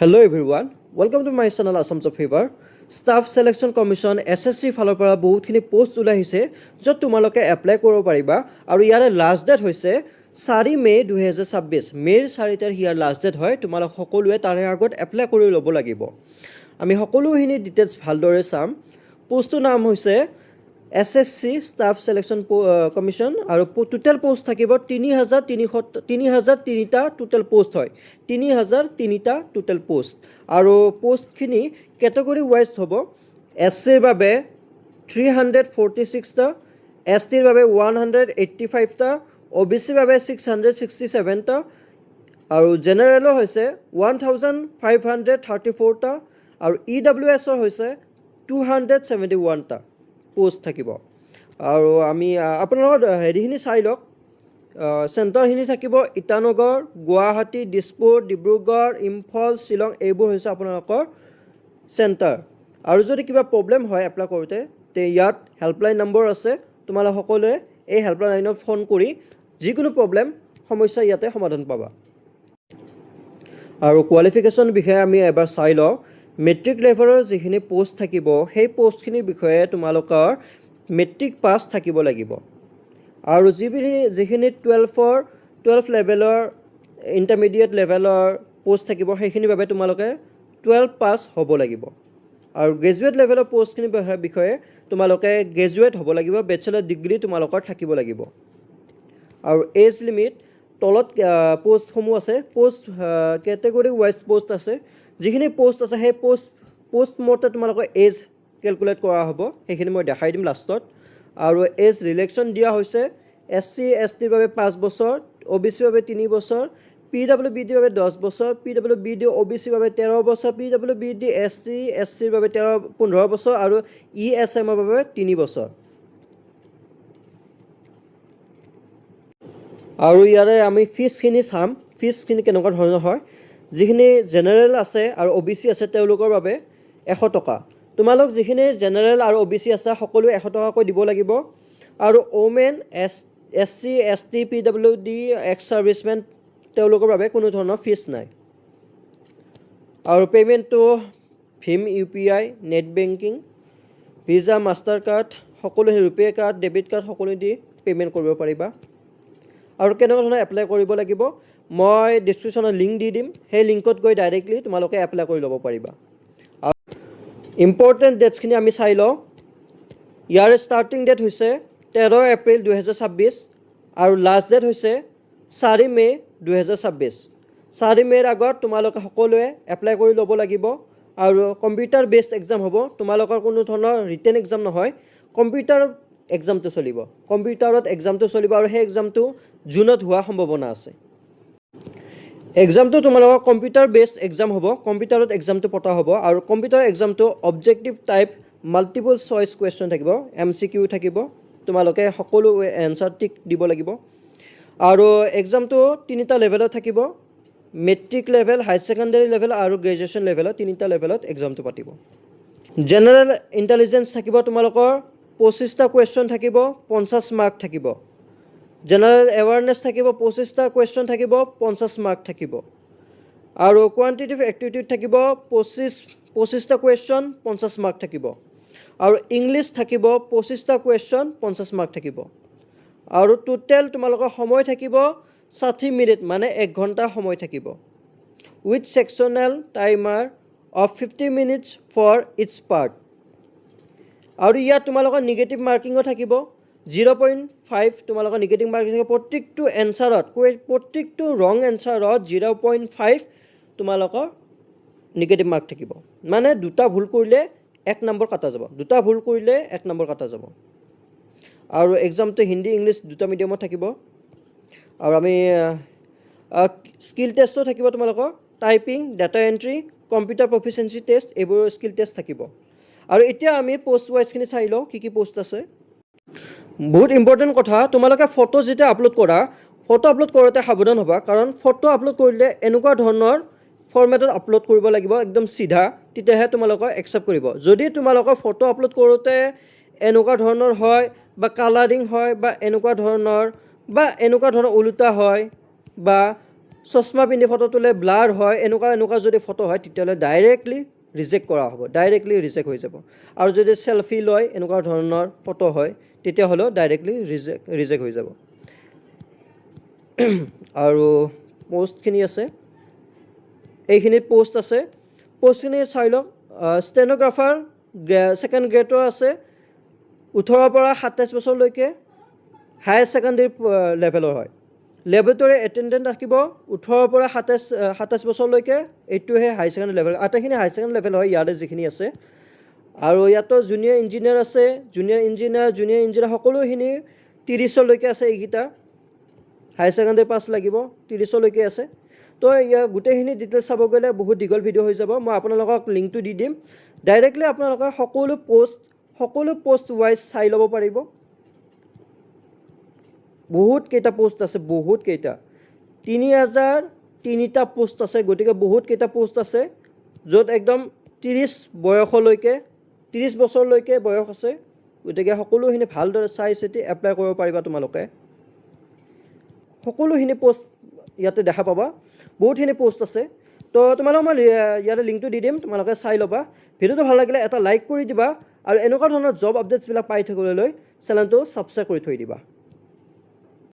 Hello everyone, welcome to my channel Assam Job Fever. Staff Selection Commission SSC ফালৰ পৰা বহুতখিনি post ওলাই আহিছে য'ত তোমালোকে এপ্লাই কৰিব পাৰিবা আৰু ইয়াৰ লাষ্ট ডেট হৈছে 4 মে 2026 মেৰ 4 তাৰিখ ইয়াৰ লাষ্ট ডেট হয় তোমালোক সকলোৱে তাৰে আগত এপ্লাই কৰি ল'ব লাগিব আমি সকলোখিনি ডিটেইলছ ভালদৰে চাম পোষ্টৰ নাম হৈছে SSC Staff Selection Commission আৰু টোটাল পোষ্ট থাকিব 3003টা টোটাল পোষ্ট হয় 3003টা টোটাল পোষ্ট আৰু পোষ্টখিনি ক্যাটাগৰী ওয়াইজ হ'ব SC ৰ বাবে 346টা ST ৰ বাবে 185টা OBC ৰ বাবে 667টা আৰু জেনাৰেলৰ হৈছে 1534টা আৰু EWS ৰ হৈছে 271টা পোষ্ট থাকিব আৰু আমি আপোনালোকৰ হেৰিখিনি চাই লওক চেণ্টাৰখিনি থাকিব ইটানগৰ গুৱাহাটী দিছপুৰ ডিব্ৰুগড় ইম্ফল শিলং এইবোৰ হৈছে আপোনালোকৰ চেণ্টাৰ আৰু যদি কিবা প্ৰবলেম হয় এপ্লাই কৰোঁতে তে ইয়াত হেল্পলাইন নম্বৰ আছে তোমালোক সকলোৱে এই হেল্পলাইন লাইনত ফোন কৰি যিকোনো প্ৰবলেম সমস্যা ইয়াতে সমাধান পাবা আৰু কোৱালিফিকেশ্যন বিষয়ে আমি এবাৰ চাই লওঁ মেট্ৰিক লেভেলৰ যিখিনি পোষ্ট থাকিব সেই পোষ্টখিনিৰ বিষয়ে তোমালোকৰ মেট্ৰিক পাছ থাকিব লাগিব আৰু যিখিনি 12 লেভেলৰ ইণ্টাৰমিডিয়েট লেভেলৰ পোষ্ট থাকিব সেইখিনিৰ বাবে তোমালোকে 12 পাছ হ'ব লাগিব আৰু গ্ৰেজুৱেট লেভেলৰ পোষ্টখিনিৰ বিষয়ে তোমালোকে গ্ৰেজুৱেট হ'ব লাগিব বেচেলৰ ডিগ্ৰী তোমালোকৰ থাকিব লাগিব আৰু এজ লিমিট তলত পোষ্টসমূহ আছে পোষ্ট কেটেগৰী ওয়াইজ পোষ্ট আছে যিখিনি পোষ্ট আছে সেই পোষ্ট মতে তোমালোকৰ এজ ক্যালকুলেট কৰা হ'ব সেইখিনি মই দেখাই দিম লাষ্টত আৰু এজ ৰিলেকশ্যন দিয়া হৈছে SC ST ৰ বাবে 5 বছৰ OBC ৰ বাবে 3 বছৰ PWBD ৰ বাবে 10 বছৰ PWBD OBC ৰ বাবে 13 বছৰ PWBD SC SC ৰ বাবে 15 বছৰ আৰু ESM ৰ বাবে 3 বছৰ আৰু ইয়াৰে আমি ফিজখিনি চাম ফিজখিনি কেনেকুৱা ধৰণৰ হয় যিখিনি জেনাৰেল আছে আৰু OBC আছে তেওঁলোকৰ বাবে 100 টকা তোমালোক যিখিনি জেনাৰেল আৰু OBC আছে সকলোৱে 100 টকাকৈ দিব লাগিব আৰু women SC ST PWD ex servicemen তেওঁলোকৰ বাবে কোনো ধৰণৰ ফিজ নাই আৰু পেমেন্টটো ভীম UPI net banking Visa Mastercard সকলো ৰুপে কাৰ্ড ডেবিট কাৰ্ড সকলো দি পেমেন্ট কৰিব পাৰিবা আৰু কেনেকুৱা ধৰণৰ এপ্লাই কৰিব লাগিব মই ডেসক্ৰিপচনত লিংক দি দিম সেই লিংকত গৈ ডাইৰেক্টলি তোমালোকে এপ্লাই কৰি ল'ব পাৰিবা ইম্পৰ্টেন্ট ডেটছখিনি আমি চাই লওঁ ইয়াৰ ষ্টাৰ্টিং ডেট হৈছে 13 এপ্ৰিল 2026 আৰু লাষ্ট ডেট হৈছে 4 মে 2026 4 মেৰ আগত তোমালোকে সকলোৱে এপ্লাই কৰি ল'ব লাগিব আৰু কম্পিউটাৰ বেছড এক্সাম হ'ব তোমালোকৰ কোনো ধৰণৰ ৰিটেন এক্সাম নহয় কম্পিউটাৰ এক্সামটো চলিব কম্পিউটাৰত এক্সামটো চলিব আৰু সেই এক্সামটো জুনত হোৱা সম্ভাৱনা আছে এক্সামটো তোমালোকৰ কম্পিউটাৰ বেছড এক্সাম হ'ব কম্পিউটাৰত এক্সামটো পতা হ'ব আৰু কম্পিউটাৰ এক্সামটো objective type multiple choice question থাকিব MCQ থাকিব তোমালোকে সকলো এনসাৰ টিক দিব লাগিব আৰু এক্সামটো তিনিটা লেভেলত থাকিব মেট্ৰিক লেভেল হাই সেকেন্ডাৰী লেভেল আৰু গ্ৰেজুৱেশ্যন লেভেলত তিনিটা লেভেলত এক্সামটো পাতিব জেনাৰেল ইন্টেলিজেন্স থাকিব তোমালোকৰ 25টা কুৱেশ্যন থাকিব 50 মাৰ্ক থাকিব জেনাৰেল এৱাৰনেছ থাকিব 25টা কুৱেশ্যন থাকিব 50 মাৰ্ক থাকিব আৰু কোৱান্টিটিভ এক্টিভিটি থাকিব 25টা কুৱেশ্যন 50 মাৰ্ক থাকিব আৰু ইংলিছ থাকিব 25টা কুৱেশ্যন 50 মাৰ্ক থাকিব আৰু টোটেল তোমালোকৰ সময় থাকিব 60 মিনিট মানে 1 ঘণ্টা সময় থাকিব উইথ সেকশনাল টাইমাৰ of 50 minutes for its part আৰু ইয়াত তোমালোকৰ নিগেটিভ মাৰ্কিংও থাকিব 0.5 তোমালোকৰ নিগেটিভ মাৰ্কিং থাকিব প্ৰত্যেকটো এনসাৰত প্ৰত্যেকটো ৰং এনসাৰত 0.5 তোমালোকৰ নিগেটিভ মাৰ্ক থাকিব মানে দুটা ভুল কৰিলে 1 নম্বৰ কাটা যাব দুটা ভুল কৰিলে 1 নম্বৰ কাটা যাব আৰু এক্সামটো হিন্দী ইংলিছ দুটা মিডিয়ামত থাকিব আৰু আমি স্কিল টেষ্টও থাকিব তোমালোকৰ typing data entry computer proficiency test এইবোৰ স্কিল টেষ্ট থাকিব আৰু এতিয়া আমি পোষ্ট ওয়াইজখিনি চাই লওঁ কি পোষ্ট আছে বহুত ইম্পৰ্টেন্ট কথা তোমালোকে ফটো যেতিয়া আপলোড কৰা ফটো আপলোড কৰোঁতে সাৱধান হ'বা কাৰণ ফটো আপলোড কৰিলে এনেকুৱা ধৰণৰ ফৰমেটত আপলোড কৰিব লাগিব একদম সিধা তেতিয়াহে তোমালোকৰ একচেপ্ট কৰিব যদি তোমালোকৰ ফটো আপলোড কৰোঁতে এনেকুৱা ধৰণৰ হয় বা কালাৰিং হয় বা এনেকুৱা ধৰণৰ ওলোটা হয় বা চশমা পিন্ধি ফটো তোলে, ব্লাৰ হয়, এনেকুৱা যদি ফটো হয় তেতিয়াহ'লে ডাইৰেক্টলি ৰিজেক্ট কৰা হ'ব, ডাইৰেক্টলি ৰিজেক্ট হৈ যাব। আৰু যদি চেলফি লয় এনেকুৱা ধৰণৰ ফটো হয় তেতিয়াহ'লেও ডাইৰেক্টলি ৰিজেক্ট হৈ যাব। আৰু পোষ্টখিনি আছে, এইখিনিত পোষ্ট আছে, পোষ্টখিনি চাই লওক। ষ্টেন'গ্ৰাফাৰ ছেকেণ্ড গ্ৰেডৰ আছে 18 পৰা 27 বছৰলৈকে, হায়াৰ ছেকেণ্ডেৰী লেভেলৰ হয়। লেবৰেটৰী এটেণ্ডেণ্ট ৰাখিব 18 পৰা 27 বছৰলৈকে, এইটোহে হায়াৰ ছেকেণ্ডেৰী লেভেল, আটাইখিনি হায়াৰ ছেকেণ্ডেৰী লেভেল হয় ইয়াতে যিখিনি আছে। আৰু ইয়াতো জুনিয়ৰ ইঞ্জিনিয়াৰ আছে, জুনিয়ৰ ইঞ্জিনিয়াৰ সকলোখিনি 30লৈকে আছে। এইকেইটা হায়াৰ ছেকেণ্ডেৰী পাছ লাগিব, 30লৈকে আছে। তো ইয়াৰ গোটেইখিনি ডিটেইলছ চাব গ'লে বহুত দীঘল ভিডিঅ' হৈ যাব, মই আপোনালোকক লিংকটো দি দিম। ডাইৰেক্টলি আপোনালোকে সকলো পোষ্ট ৱাইজ চাই ল'ব পাৰিব। বহুত কেইটা পোষ্ট আছে, বহুত কেইটা, 3003টা পোষ্ট আছে, গতিকে বহুত কেইটা পোষ্ট আছে য'ত একদম 30 বছৰলৈকে বয়স আছে। গতিকে সকলোখিনি ভালদৰে চাই চিতি এপ্লাই কৰিব পাৰিবা তোমালোকে। সকলোখিনি পোষ্ট ইয়াতে দেখা পাবা, বহুতখিনি পোষ্ট আছে। তো তোমালোকক মই ইয়াতে লিংকটো দি দিম, তোমালোকে চাই ল'বা। ভিডিঅ'টো ভাল লাগিলে এটা লাইক কৰি দিবা, আৰু এনেকুৱা ধৰণৰ জব আপডেটছবিলাক পাই থাকিবলৈ চেনেলটো ছাবস্ক্ৰাইব কৰি থৈ দিবা।